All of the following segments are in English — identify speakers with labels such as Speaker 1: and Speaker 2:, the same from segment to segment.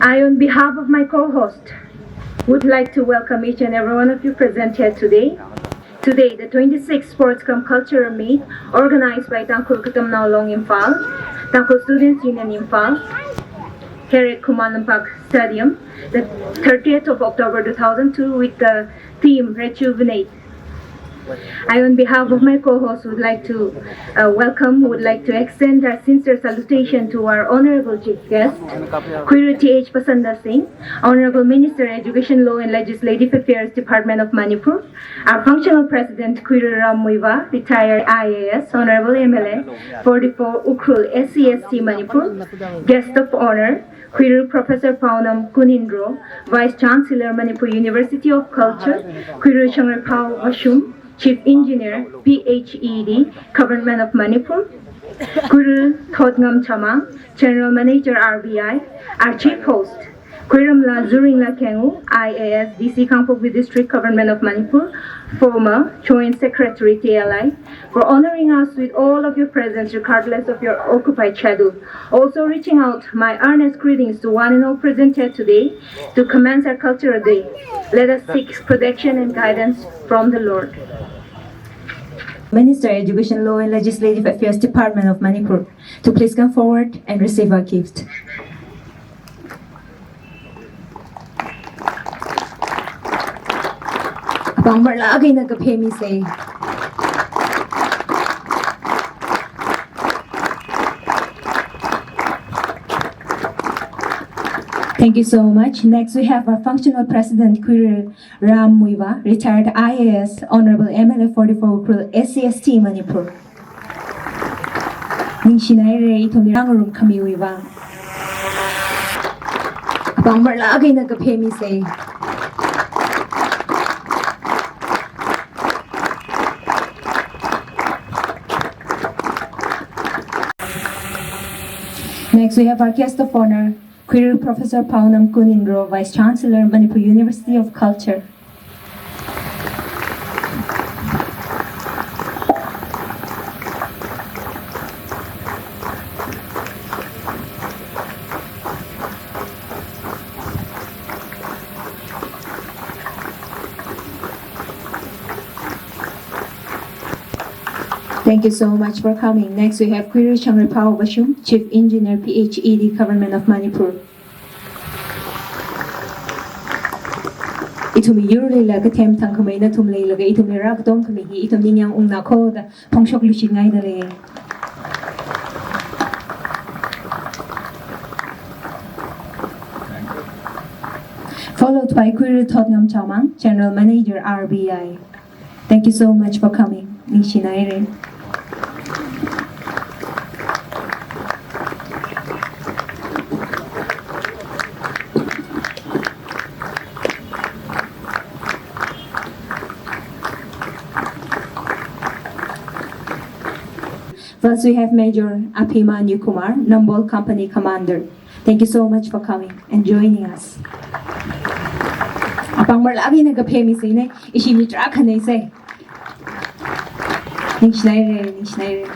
Speaker 1: I, on behalf of my co-host, would like to welcome each and every one of you present here today. Today, the 26th Sportscom Cultural Meet, organized by Tangkhul Katamnao Long Imphal, Tangkhul Students Union Imphal, here at Kuman Lampak Stadium, the 30th of October 2002, with the theme Rejuvenate. I, on behalf of my co-host, would like to extend our sincere salutation to our Honorable Chief Guest, Queer T.H. Pasanda Singh, Honorable Minister, Education, Law and Legislative Affairs, Department of Manipur, our Functional President, Queer Ram Muiva, retired IAS, Honorable MLA, 44 Ukrul, SCST Manipur, Guest of Honor, Queer Professor Paunam Kunindro, Vice Chancellor, Manipur University of Culture, Queer Shangre Pao Vashum, Chief Engineer, PHED, Government of Manipur, Guru Thotngam Chamang, General Manager RBI, our Chief Host, Kwiramla Zuringla Kengu, IAS, DC Kangpokpi District, Government of Manipur, former Joint Secretary TKLI, for honoring us with all of your presence regardless of your occupied schedule. Also reaching out my earnest greetings to one and all present here today to commence our Cultural Day. Let us seek protection and guidance from the Lord. Minister, Education, Law and Legislative Affairs, Department of Manipur, to please come forward and receive our gift. Abang berlagay nagkapemi say. Thank you so much. Next, we have our Functional President, Queer Ram Muiva, retired IAS, Honorable MLA 44 Ukrul, SCST Manipur. Ningshinay Ray Tomirangarum Kami Uiva. Abang berlagay nagkapemi say. Next, we have our guest of honor, Queer Professor Paunam Kunindro, Vice Chancellor, Manipur University of Culture. Thank you so much for coming. Next, we have Queer Changre Pao Vashum, Chief Engineer, PHED, Government of Manipur. Itumi yurli la katem tang kamay na tumlay laga itumi ragdong kamihi itum ninyang ungna ko da pangshok luchig ngay dali. Followed by Queer Thotngam Chamang, General Manager RBI. Thank you so much for coming. Nishinayre. First, we have Major Apiman Kumar, Nambol Company Commander. Thank you so much for coming and joining us. Apang marlagi nagapemi say na ishimitra ka na say. Nishnayre.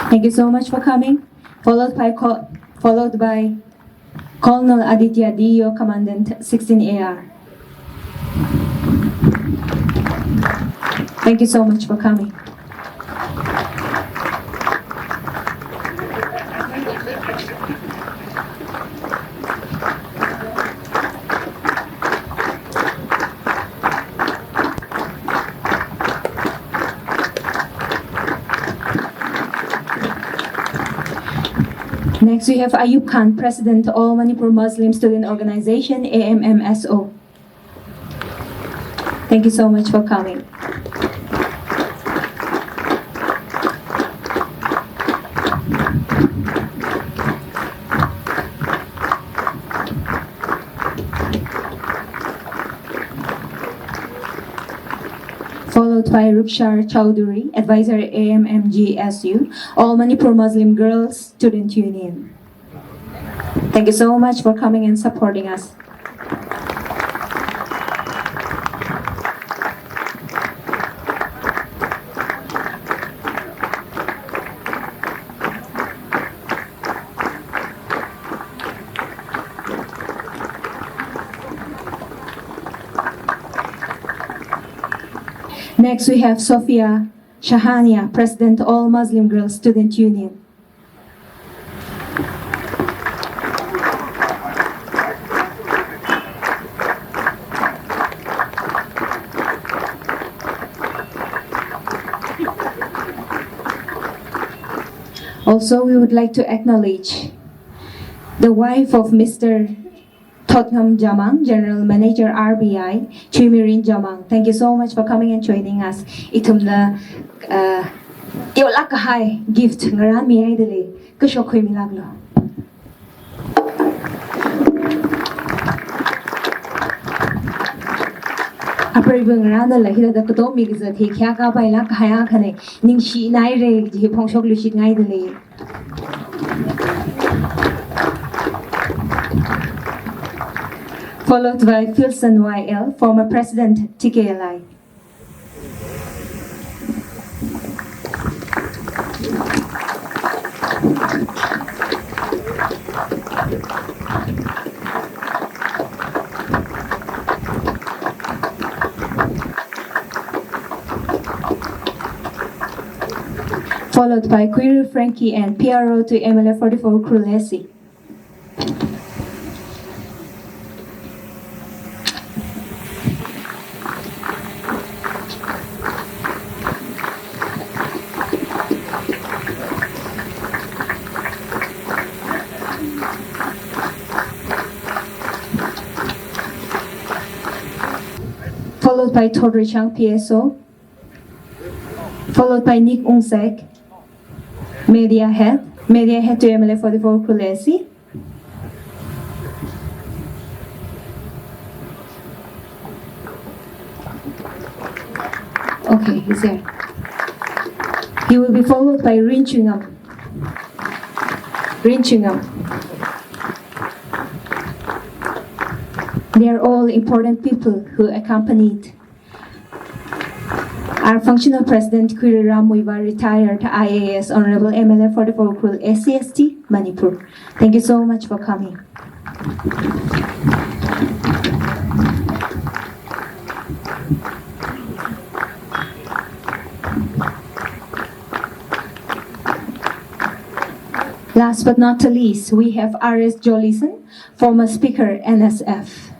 Speaker 1: Thank you so much for coming. Followed by Colonel Aditya Dio, Commandant 16 AR. Thank you so much for coming. Next, we have Ayub Khan, President, All Manipur Muslim Student Organization, AMMSO. Thank you so much for coming. Followed by Rukshar Chowdhury, Advisor AMMGSU, All Manipur Muslim Girls Student Union. Thank you so much for coming and supporting us. Next, we have Sophia Shahania, President All Muslim Girls Student Union. Also, we would like to acknowledge the wife of Mr. Tottenham Jamang, General Manager RBI, Chumirin Jamang. Thank you so much for coming and joining us. Itumna Kiolakahai gift ngaran mi ay dali kushokoy milaglo. Apre ngaran dala hila da kuto mi giza thi kya ka bai la khaya khane ning shi nai re ji phongshok lu shi ngai dali. Followed by Philson YL, former President TKLI. Followed by Queer Frankie and PRO to MLF 44 Krulesi. Followed by Todri Chang PSO, followed by Nick Wungsek, Media Head to MLF 44 Kulesi. Okay, he's here. He will be followed by Rin Chungam. They are all important people who accompanied our functional president, Kuri Ramuiva, retired IAS Honorable MLF 44 Krul SCST, Manipur. Thank you so much for coming. Last but not the least, we have R.S. Jolison, former Speaker, NSF.